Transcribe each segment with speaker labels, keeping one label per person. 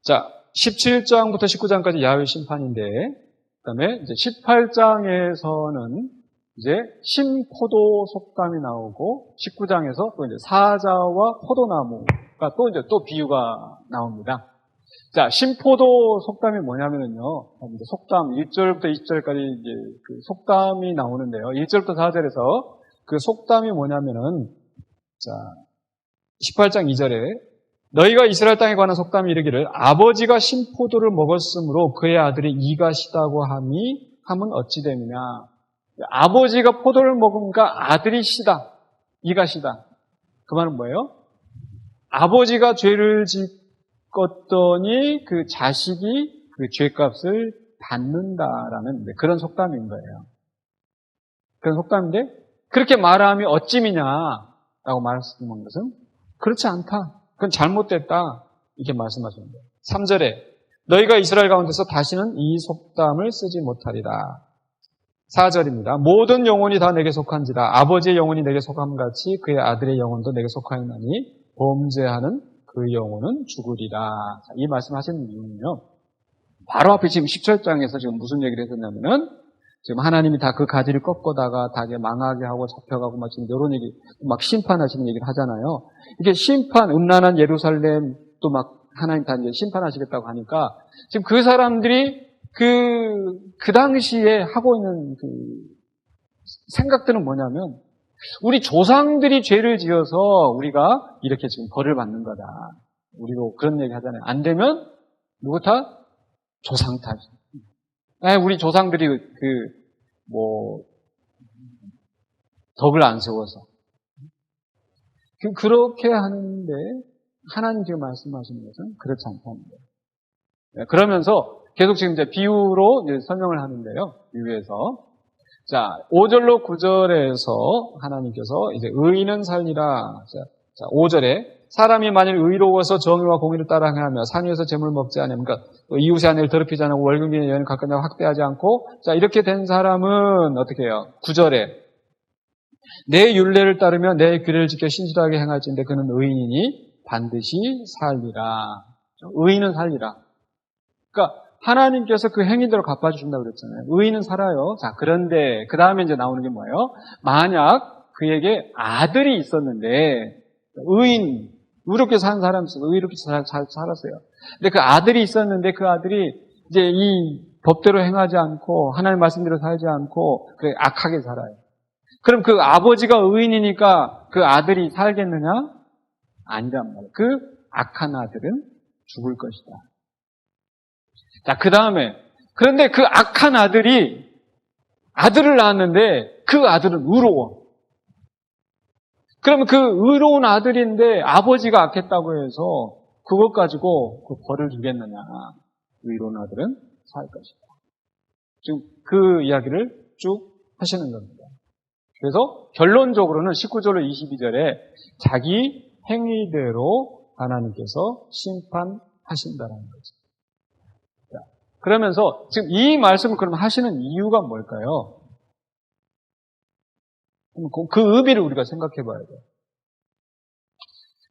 Speaker 1: 자, 17장부터 19장까지 야훼 심판인데, 그다음에 이제 18장에서는 이제 신포도 속담이 나오고 19장에서 또 이제 사자와 포도나무가 또 비유가 나옵니다. 자, 신포도 속담이 뭐냐면은요, 이제 속담 1절부터 20절까지 이제 그 속담이 나오는데요. 1절부터 4절에서 그 속담이 뭐냐면은, 자, 18장 2절에 너희가 이스라엘 땅에 관한 속담이 이르기를 아버지가 신포도를 먹었으므로 그의 아들이 이가시다고 함은 어찌 됨이냐. 아버지가 포도를 먹으니까 아들이 시다. 이가시다. 그 말은 뭐예요? 아버지가 죄를 짓었더니 그 자식이 그 죄값을 받는다라는 그런 속담인 거예요. 그런 속담인데 그렇게 말함이 어찌미냐라고 말씀한 것은 그렇지 않다. 그건 잘못됐다. 이렇게 말씀하시는 거예요. 3절에 너희가 이스라엘 가운데서 다시는 이 속담을 쓰지 못하리라. 4절입니다. 모든 영혼이 다 내게 속한지라 아버지의 영혼이 내게 속함같이 그의 아들의 영혼도 내게 속하였나니 범죄하는 그 영혼은 죽으리라. 자, 이 말씀하시는 이유는요. 바로 앞에 지금 17장에서 지금 무슨 얘기를 했었냐면은 지금 하나님이 다 그 가지를 꺾어다가 다 망하게 하고 잡혀가고 막 지금 이런 얘기, 막 심판하시는 얘기를 하잖아요. 이게 심판, 음란한 예루살렘 또 막 하나님 다 이제 심판하시겠다고 하니까 지금 그 사람들이 그 당시에 하고 있는 그 생각들은 뭐냐면 우리 조상들이 죄를 지어서 우리가 이렇게 지금 벌을 받는 거다. 우리도 그런 얘기 하잖아요. 안 되면 누구 탓? 조상 탓. 우리 조상들이 덕을 안 세워서. 그렇게 하는데, 하나님 지금 말씀하시는 것은 그렇지 않다는 거예요. 그러면서 계속 지금 이제 비유로 이제 설명을 하는데요. 비유에서. 자, 5절로 9절에서 하나님께서 이제 의인은 살리라. 자, 5절에 사람이 만일 의로워서 정의와 공의를 따라 행하며 상위에서 재물 먹지 않으면, 그러니까 이웃의 아내를 더럽히지 않고 월급의 여인을 가까이 확대하지 않고, 자, 이렇게 된 사람은 어떻게 해요? 9절에 내 율례를 따르며 내 규례를 지켜 신실하게 행할진대 그는 의인이니 반드시 살리라. 의인은 살리라. 그러니까 하나님께서 그 행위대로 갚아주신다고 그랬잖아요. 의인은 살아요. 자, 그런데 그 다음에 이제 나오는 게 뭐예요? 만약 그에게 아들이 있었는데 의롭게 사는 사람이 있어서 의롭게 잘 살았어요. 근데 그 아들이 있었는데 그 아들이 이제 이 법대로 행하지 않고 하나님 말씀대로 살지 않고 그래 악하게 살아요. 그럼 그 아버지가 의인이니까 그 아들이 살겠느냐? 아니란 말이에요. 그 악한 아들은 죽을 것이다. 자, 그 다음에 그런데 그 악한 아들이 아들을 낳았는데 그 아들은 의로워. 그러면 그 의로운 아들인데 아버지가 악했다고 해서 그것 가지고 그 벌을 주겠느냐. 의로운 아들은 살 것이다. 지금 그 이야기를 쭉 하시는 겁니다. 그래서 결론적으로는 19절로 22절에 자기 행위대로 하나님께서 심판하신다는 거죠. 자, 그러면서 지금 이 말씀을 그럼 하시는 이유가 뭘까요? 그 의미를 우리가 생각해 봐야 돼요.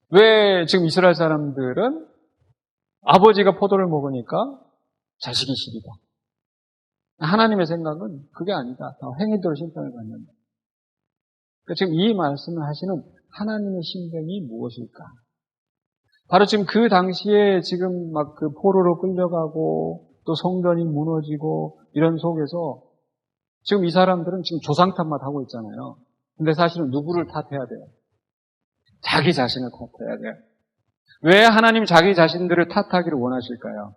Speaker 1: 왜 지금 이스라엘 사람들은 아버지가 포도를 먹으니까 자식이 시기다. 하나님의 생각은 그게 아니다. 다 행위대로 심판을 받는다. 그러니까 지금 이 말씀을 하시는 하나님의 심정이 무엇일까? 바로 지금 그 당시에 지금 막 그 포로로 끌려가고 또 성전이 무너지고 이런 속에서 지금 이 사람들은 지금 조상 탓만 하고 있잖아요. 근데 사실은 누구를 탓해야 돼요? 자기 자신을 탓해야 돼요. 왜 하나님 자기 자신들을 탓하기를 원하실까요?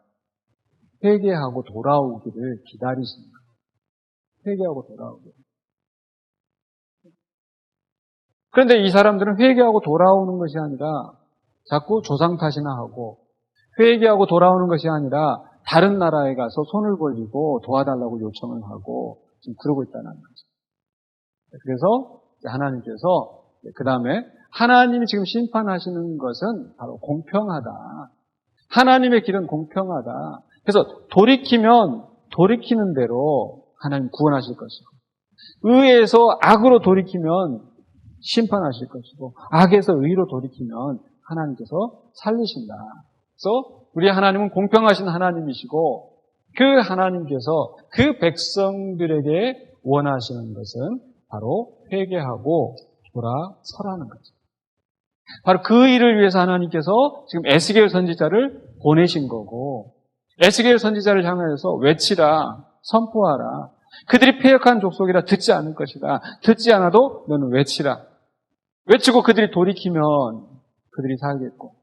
Speaker 1: 회개하고 돌아오기를 기다리십니다. 회개하고 돌아오기를. 그런데 이 사람들은 회개하고 돌아오는 것이 아니라 자꾸 조상 탓이나 하고 회개하고 돌아오는 것이 아니라 다른 나라에 가서 손을 벌리고 도와달라고 요청을 하고 지금 그러고 있다는 거죠. 그래서 하나님께서 그 다음에 하나님이 지금 심판하시는 것은 바로 공평하다. 하나님의 길은 공평하다. 그래서 돌이키는 대로 하나님 구원하실 것이고 의에서 악으로 돌이키면 심판하실 것이고 악에서 의로 돌이키면 하나님께서 살리신다. 그래서 우리 하나님은 공평하신 하나님이시고 그 하나님께서 그 백성들에게 원하시는 것은 바로 회개하고 돌아서라는 거죠. 바로 그 일을 위해서 하나님께서 지금 에스겔 선지자를 보내신 거고 에스겔 선지자를 향해서 외치라, 선포하라. 그들이 패역한 족속이라 듣지 않을 것이다. 듣지 않아도 너는 외치라. 외치고 그들이 돌이키면 그들이 살겠고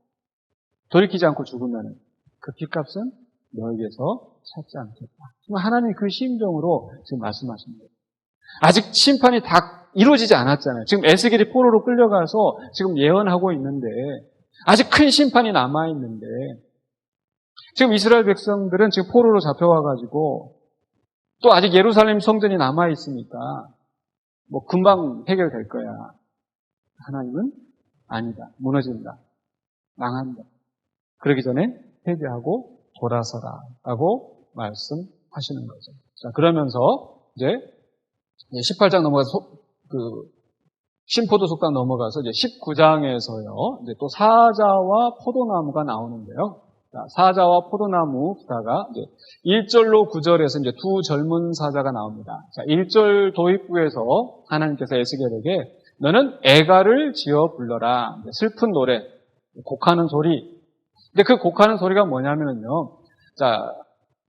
Speaker 1: 돌이키지 않고 죽으면 그 핏값은 너에게서 찾지 않겠다. 지금 하나님이 그 심정으로 지금 말씀하십니다. 아직 심판이 다 이루어지지 않았잖아요. 지금 에스겔이 포로로 끌려가서 지금 예언하고 있는데 아직 큰 심판이 남아있는데 지금 이스라엘 백성들은 지금 포로로 잡혀와가지고 또 아직 예루살렘 성전이 남아있으니까 뭐 금방 해결될 거야. 하나님은 아니다. 무너진다. 망한다. 그러기 전에 회개하고 돌아서라 라고 말씀하시는 거죠. 자, 그러면서 이제 18장 넘어가서 신포도 속담 넘어가서 이제 19장에서요. 이제 또 사자와 포도나무가 나오는데요. 자, 사자와 포도나무 기타가 이제 1절로 9절에서 이제 두 젊은 사자가 나옵니다. 자, 1절 도입부에서 하나님께서 에스겔에게 너는 애가를 지어 불러라. 슬픈 노래, 곡하는 소리. 근데 그 곡하는 소리가 뭐냐면요. 자,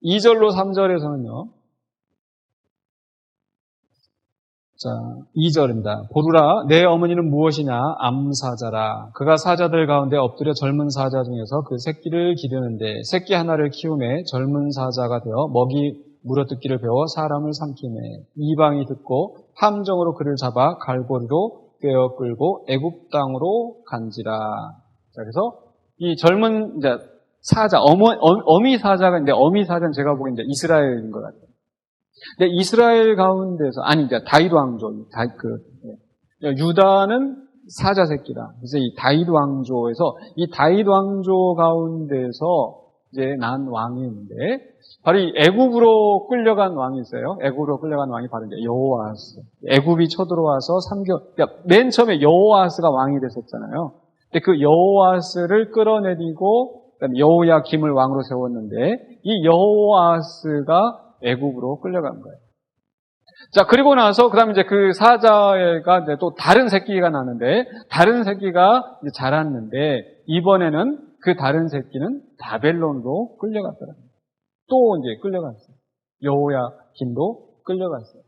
Speaker 1: 2절로 3절에서는요. 자, 2절입니다. 보루라, 내 어머니는 무엇이냐? 암사자라. 그가 사자들 가운데 엎드려 젊은 사자 중에서 그 새끼를 기르는데 새끼 하나를 키우매 젊은 사자가 되어 먹이 물어뜯기를 배워 사람을 삼키매 이방이 듣고 함정으로 그를 잡아 갈고리로 꿰어 끌고 애굽 땅으로 간지라. 자, 그래서 이 젊은 이제 사자, 어미 사자가 있는데 어미 사자는 제가 보기엔 이제 이스라엘인 것 같아요. 근데 이스라엘 가운데서 아니 이제 다윗 왕조, 유다는 사자 새끼다. 그래서 이 다윗 왕조에서 이 다윗 왕조 가운데서 이제 난 왕이 있는데 바로 이 애굽으로 끌려간 왕이 있어요. 애굽으로 끌려간 왕이 바로 이제 여호아스. 애굽이 쳐들어와서 3개월, 그러니까 맨 처음에 여호아스가 왕이 됐었잖아요. 근데 그 여호아스를 끌어내리고 그다음에 여호야김을 왕으로 세웠는데 이 여호아스가 애굽으로 끌려간 거예요. 자, 그리고 나서 그다음에 이제 그 사자가 이제 또 다른 새끼가 나는데 다른 새끼가 이제 자랐는데 이번에는 그 다른 새끼는 바벨론으로 끌려갔더라고요. 또 이제 끌려갔어요. 여호야김도 끌려갔어요.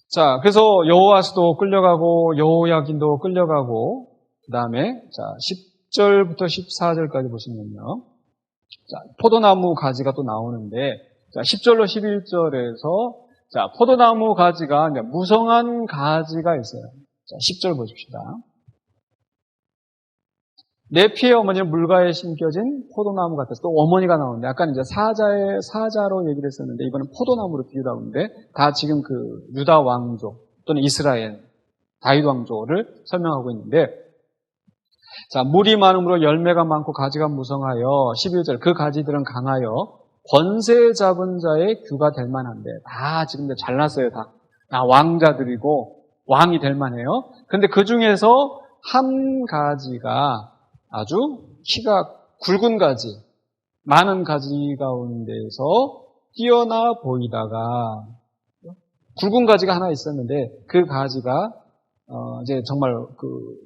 Speaker 1: 자, 그래서 여호아스도 끌려가고 여호야김도 끌려가고 그다음에 자, 10절부터 14절까지 보시면요. 자, 포도나무 가지가 또 나오는데 자, 10절로 11절에서 자, 포도나무 가지가 이제 무성한 가지가 있어요. 자, 10절 보십시다. 내 피의 어머니는 물가에 심겨진 포도나무 같아서 또 어머니가 나오는데 약간 이제 사자로 얘기를 했었는데 이번엔 포도나무로 비유하고 있는데 다 지금 그 유다 왕조 또는 이스라엘 다윗 왕조를 설명하고 있는데 자, 물이 많음으로 열매가 많고 가지가 무성하여 11절 그 가지들은 강하여 권세 잡은 자의 규가 될 만한데 다 지금 잘났어요. 다 왕자들이고 왕이 될 만해요. 그런데 그 중에서 한 가지가 아주 키가 굵은 가지, 많은 가지 가운데서 뛰어나 보이다가 굵은 가지가 하나 있었는데 그 가지가 이제 정말 그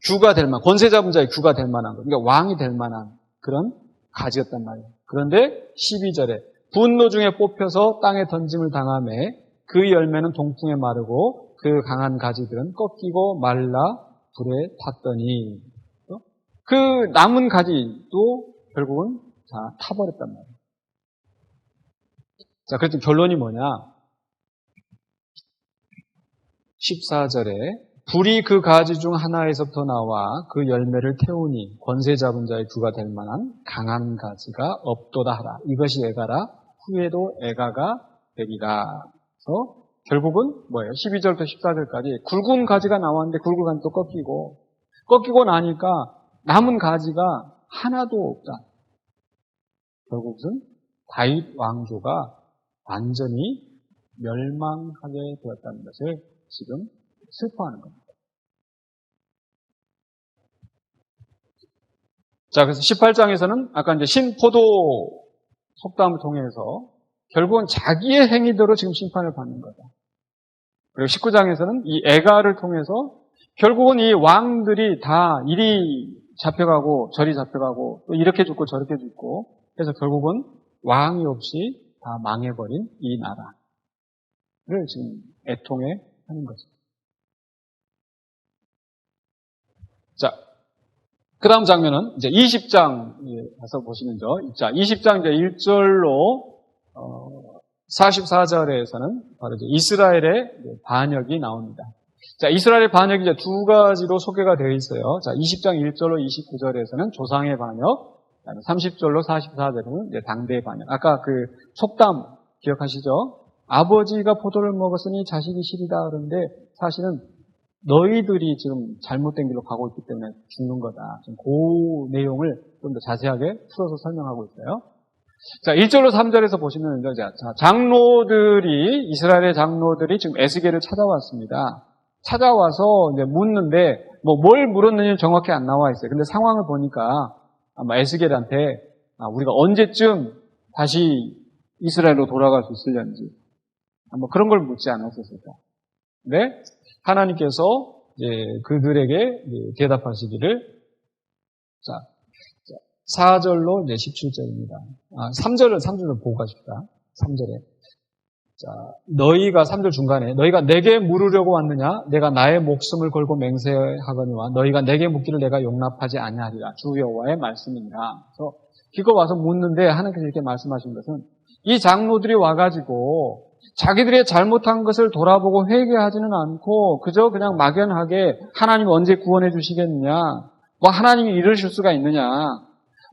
Speaker 1: 규가 될 만한, 권세 잡은 자의 규가 될 만한 거, 그러니까 왕이 될 만한 그런 가지였단 말이에요. 그런데 12절에 분노 중에 뽑혀서 땅에 던짐을 당하매 그 열매는 동풍에 마르고 그 강한 가지들은 꺾이고 말라 불에 탔더니 그 남은 가지도 결국은 다 타버렸단 말이에요. 자, 그래서 결론이 뭐냐? 14절에 불이 그 가지 중 하나에서부터 나와 그 열매를 태우니 권세 잡은 자의 규가 될 만한 강한 가지가 없도다 하라. 이것이 애가라. 후에도 애가가 되리라. 그래서 결국은 뭐예요? 12절부터 14절까지 굵은 가지가 나왔는데 굵은 가지도 꺾이고 나니까 남은 가지가 하나도 없다. 결국은 다윗 왕조가 완전히 멸망하게 되었다는 것을 지금 슬퍼하는 겁니다. 자, 그래서 18장에서는 아까 이제 신포도 속담을 통해서 결국은 자기의 행위대로 지금 심판을 받는 거다. 그리고 19장에서는 이 애가를 통해서 결국은 이 왕들이 다 이리 잡혀가고 저리 잡혀가고 또 이렇게 죽고 저렇게 죽고 해서 결국은 왕이 없이 다 망해버린 이 나라를 지금 애통해 하는 거죠. 자, 그 다음 장면은 이제 20장에 가서 보시면요. 자, 20장 이제 1절로 44절에서는 바로 이제 이스라엘의 반역이 나옵니다. 자, 이스라엘의 반역이 이제 두 가지로 소개가 되어 있어요. 자, 20장 1절로 29절에서는 조상의 반역, 30절로 44절에는 이제 당대의 반역. 아까 그 속담 기억하시죠? 아버지가 포도를 먹었으니 자식이 시리다 그러는데 사실은 너희들이 지금 잘못된 길로 가고 있기 때문에 죽는 거다. 지금 그 내용을 좀 더 자세하게 풀어서 설명하고 있어요. 자, 1절로 3절에서 보시면 자, 장로들이 이스라엘의 장로들이 지금 에스겔을 찾아왔습니다. 찾아와서 이제 묻는데 뭘 물었는지 정확히 안 나와 있어요. 근데 상황을 보니까 아마 에스겔한테 우리가 언제쯤 다시 이스라엘로 돌아갈 수 있을는지 그런 걸 묻지 않았었을까. 근데 하나님께서 이제 그들에게 대답하시기를 4절로 이제 17절입니다. 3절을 보고 가십시다. 3절에. 자, 너희가 3절 중간에 너희가 내게 물으려고 왔느냐? 내가 나의 목숨을 걸고 맹세하거니와 너희가 내게 묻기를 내가 용납하지 아니하리라. 주 여호와의 말씀이니라. 그래서 기껏 와서 묻는데 하나님께서 이렇게 말씀하신 것은 이 장로들이 와가지고 자기들의 잘못한 것을 돌아보고 회개하지는 않고 그저 그냥 막연하게 하나님 언제 구원해 주시겠느냐? 하나님이 이러실 수가 있느냐?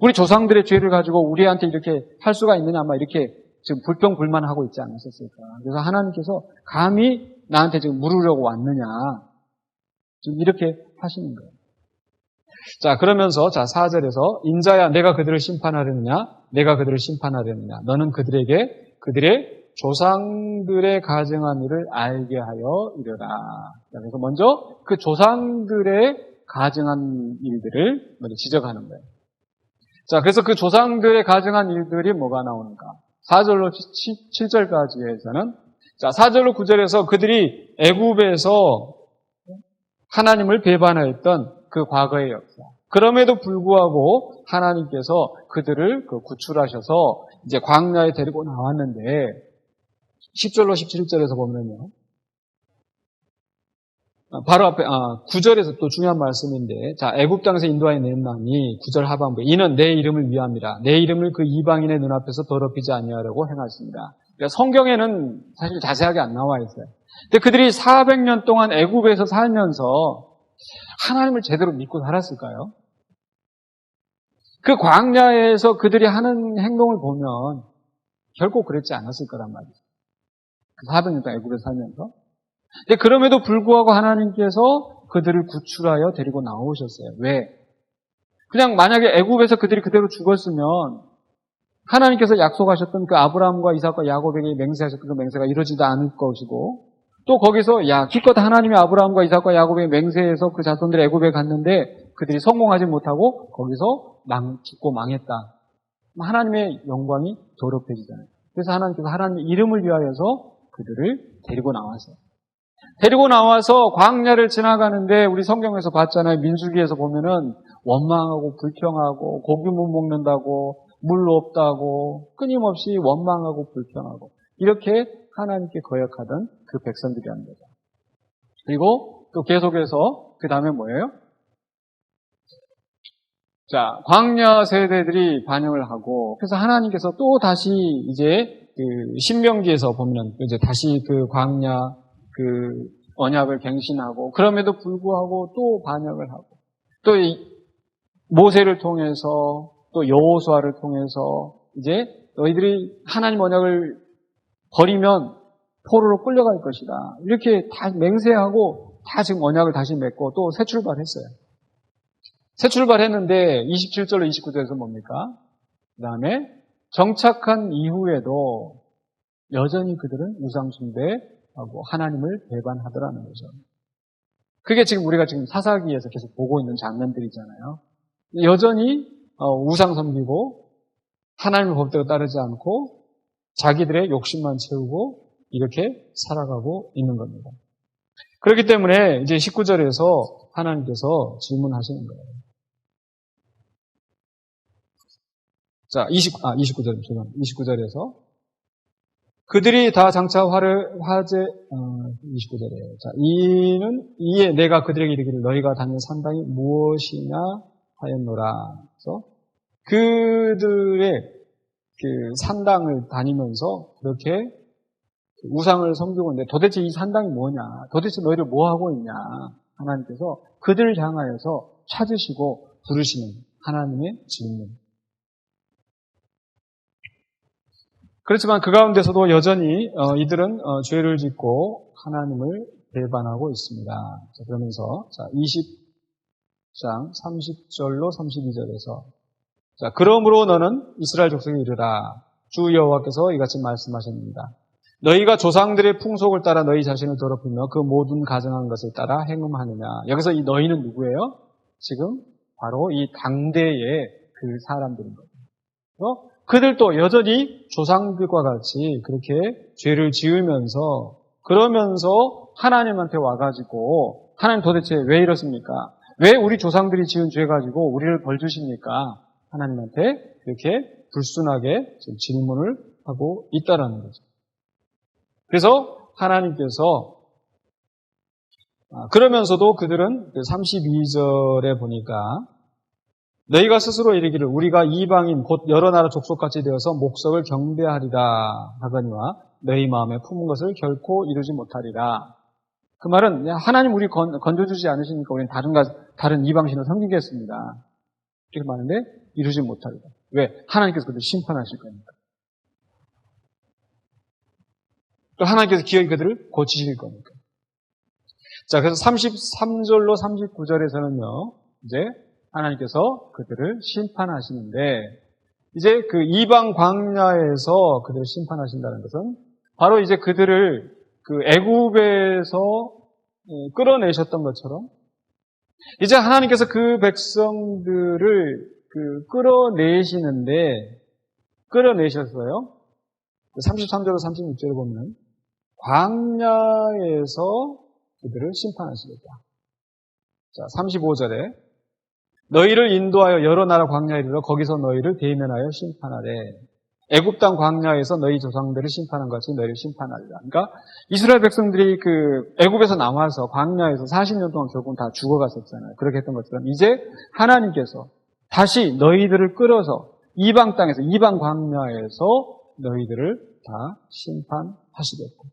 Speaker 1: 우리 조상들의 죄를 가지고 우리한테 이렇게 할 수가 있느냐? 이렇게 지금 불평불만하고 있지 않으셨을까? 그래서 하나님께서 감히 나한테 지금 물으려고 왔느냐? 지금 이렇게 하시는 거예요. 자, 그러면서 4절에서 인자야 내가 그들을 심판하려느냐? 내가 그들을 심판하려느냐? 너는 그들에게 그들의 조상들의 가증한 일을 알게 하여 이르라. 그래서 먼저 그 조상들의 가증한 일들을 먼저 지적하는 거예요. 자, 그래서 그 조상들의 가증한 일들이 뭐가 나오는가? 4절로 7절까지에서는 4절로 9절에서 그들이 애굽에서 하나님을 배반하였던 그 과거의 역사. 그럼에도 불구하고 하나님께서 그들을 구출하셔서 이제 광야에 데리고 나왔는데 10절로 17절에서 보면요. 바로 앞에 9절에서 또 중요한 말씀인데 애굽 땅에서 인도하여 낸 남이 9절 하반부에 이는 내 이름을 위함이라 내 이름을 그 이방인의 눈앞에서 더럽히지 아니하려고 행하십니다. 그러니까 성경에는 사실 자세하게 안 나와 있어요. 근데 그들이 400년 동안 애굽에서 살면서 하나님을 제대로 믿고 살았을까요? 그 광야에서 그들이 하는 행동을 보면 결코 그랬지 않았을 거란 말이죠. 400년 동안 애굽에서 살면서. 근데 그럼에도 불구하고 하나님께서 그들을 구출하여 데리고 나오셨어요. 왜? 그냥 만약에 애굽에서 그들이 그대로 죽었으면 하나님께서 약속하셨던 그 아브라함과 이삭과 야곱에게 맹세하셨던 그 맹세가 이루어지지 않을 것이고 또 거기서 기껏 하나님이 아브라함과 이삭과 야곱에게 맹세해서 그 자손들이 애굽에 갔는데 그들이 성공하지 못하고 거기서 죽고 망했다. 하나님의 영광이 더럽혀지잖아요. 그래서 하나님께서 하나님의 이름을 위하여서 그들을 데리고 나왔어요. 데리고 나와서 광야를 지나가는데 우리 성경에서 봤잖아요. 민수기에서 보면은 원망하고 불평하고 고기 못 먹는다고 물 없다고 끊임없이 원망하고 불평하고 이렇게 하나님께 거역하던 그 백성들이라는 거죠. 그리고 또 계속해서 그 다음에 뭐예요? 자, 광야 세대들이 반영을 하고 그래서 하나님께서 또 다시 이제 그 신명기에서 보면 이제 다시 그 광야 그 언약을 갱신하고 그럼에도 불구하고 또 반역을 하고 또 모세를 통해서 또 여호수아를 통해서 이제 너희들이 하나님 언약을 버리면 포로로 끌려갈 것이다. 이렇게 다 맹세하고 다 지금 언약을 다시 맺고 또 새 출발했어요. 새 출발했는데 27절로 29절에서 뭡니까? 그 다음에 정착한 이후에도 여전히 그들은 우상 숭배하고 하나님을 배반하더라는 거죠. 그게 지금 우리가 지금 사사기에서 계속 보고 있는 장면들이잖아요. 여전히 우상 섬기고 하나님의 법대로 따르지 않고 자기들의 욕심만 채우고 이렇게 살아가고 있는 겁니다. 그렇기 때문에 이제 19절에서 하나님께서 질문하시는 거예요. 자, 29절에서 그들이 다 장차 29절에 자, 이에 내가 그들에게 이르기를 너희가 다니는 산당이 무엇이냐 하였노라. 그래서 그들의 그 산당을 다니면서 그렇게 우상을 섬기고 있는데 도대체 이 산당이 뭐냐? 도대체 너희를 뭐 하고 있냐? 하나님께서 그들을 향하여서 찾으시고 부르시는 하나님의 질문. 그렇지만 그 가운데서도 여전히 이들은 죄를 짓고 하나님을 배반하고 있습니다. 자, 그러면서 20장 30절로 32절에서 자, 그러므로 너는 이스라엘 족속에 이르라. 주 여호와께서 이같이 말씀하십니다. 너희가 조상들의 풍속을 따라 너희 자신을 더럽히며 그 모든 가정한 것을 따라 행음하느냐. 여기서 이 너희는 누구예요? 지금 바로 이 당대의 그 사람들인 거예요. 그들도 여전히 조상들과 같이 그렇게 죄를 지으면서 그러면서 하나님한테 와가지고 하나님 도대체 왜 이렇습니까? 왜 우리 조상들이 지은 죄 가지고 우리를 벌 주십니까? 하나님한테 그렇게 불순하게 질문을 하고 있다라는 거죠. 그래서 하나님께서 그러면서도 그들은 32절에 보니까 너희가 스스로 이르기를 우리가 이방인 곧 여러 나라 족속같이 되어서 목석을 경배하리라 하거니와 너희 마음에 품은 것을 결코 이루지 못하리라. 그 말은 하나님 우리 건져주지 않으시니까 우리는 다른 이방신을 섬기겠습니다. 이렇게 말하는데 이루지 못하리라. 왜? 하나님께서 그들을 심판하실 거니까. 또 하나님께서 기어이 그들을 고치실 거니까. 자, 그래서 33절로 39절에서는요, 이제 하나님께서 그들을 심판하시는데, 이제 그 이방 광야에서 그들을 심판하신다는 것은 바로 이제 그들을 그 애굽에서 끌어내셨던 것처럼 이제 하나님께서 그 백성들을 끌어내셨어요. 33절로 36절을 보면 광야에서 그들을 심판하시겠다. 자, 35절에 너희를 인도하여 여러 나라 광야에 이르러 거기서 너희를 대면하여 심판하래. 애굽 땅 광야에서 너희 조상들을 심판한 것이 너희를 심판하리라. 그러니까 이스라엘 백성들이 그 애굽에서 나와서 광야에서 40년 동안 결국은 다 죽어갔었잖아요. 그렇게 했던 것처럼 이제 하나님께서 다시 너희들을 끌어서 이방 땅에서 이방 광야에서 너희들을 다 심판하시겠다.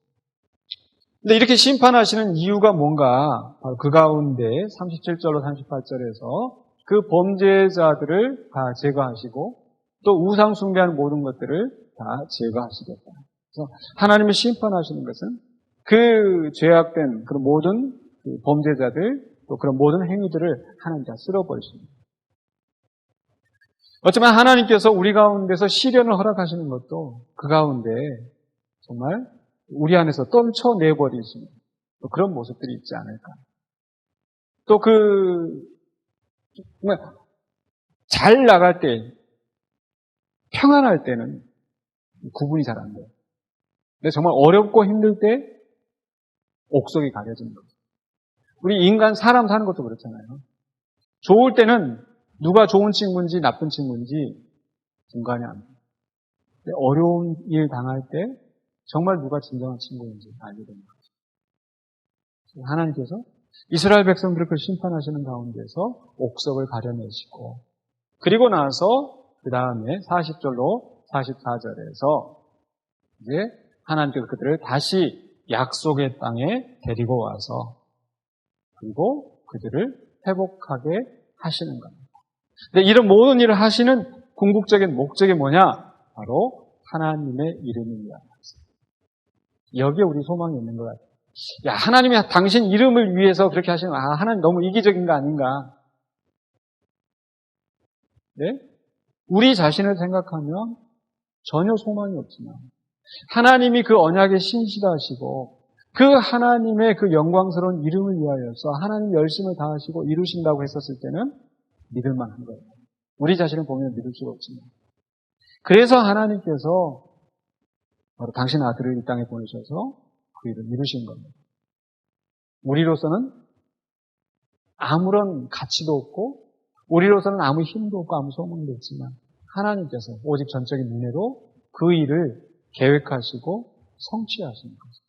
Speaker 1: 근데 이렇게 심판하시는 이유가 뭔가 바로 그 가운데 37절로 38절에서 그 범죄자들을 다 제거하시고 또 우상 숭배하는 모든 것들을 다 제거하시겠다. 그래서 하나님이 심판하시는 것은 그 죄악된 그런 모든 그 범죄자들 또 그런 모든 행위들을 하나님 다 쓸어버리십니다. 어쩌면 하나님께서 우리 가운데서 시련을 허락하시는 것도 그 가운데 정말 우리 안에서 떨쳐내버리시는 그런 모습들이 있지 않을까. 또 정말 잘 나갈 때, 평안할 때는 구분이 잘 안 돼요. 근데 정말 어렵고 힘들 때 옥석이 가려지는 거죠. 우리 인간, 사람 사는 것도 그렇잖아요. 좋을 때는 누가 좋은 친구인지 나쁜 친구인지 분간이 안 돼요. 근데 어려운 일 당할 때 정말 누가 진정한 친구인지 알게 되는 거죠. 하나님께서 이스라엘 백성들을 그 심판하시는 가운데서 옥석을 가려내시고 그리고 나서 그 다음에 40절로 44절에서 이제 하나님께서 그들을 다시 약속의 땅에 데리고 와서 그리고 그들을 회복하게 하시는 겁니다. 근데 이런 모든 일을 하시는 궁극적인 목적이 뭐냐? 바로 하나님의 이름이야. 여기에 우리 소망이 있는 것 같아요. 야, 하나님이 당신 이름을 위해서 그렇게 하시는, 하나님 너무 이기적인 거 아닌가? 네? 우리 자신을 생각하면 전혀 소망이 없지만, 하나님이 그 언약에 신실하시고, 그 하나님의 그 영광스러운 이름을 위하여서 하나님 열심을 다하시고 이루신다고 했었을 때는 믿을만 한 거예요. 우리 자신을 보면 믿을 수가 없지만. 그래서 하나님께서 바로 당신 아들을 이 땅에 보내셔서 그 일을 이루신 겁니다. 우리로서는 아무런 가치도 없고 우리로서는 아무 힘도 없고 아무 소망도 없지만 하나님께서 오직 전적인 은혜로 그 일을 계획하시고 성취하시는 거죠.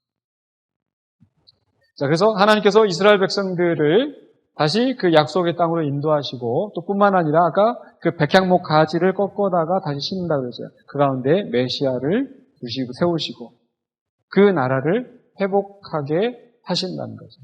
Speaker 1: 자, 그래서 하나님께서 이스라엘 백성들을 다시 그 약속의 땅으로 인도하시고 또 뿐만 아니라 아까 그 백향목 가지를 꺾어다가 다시 심는다고 그랬어요. 그 가운데 메시아를 세우시고 그 나라를 회복하게 하신다는 거죠.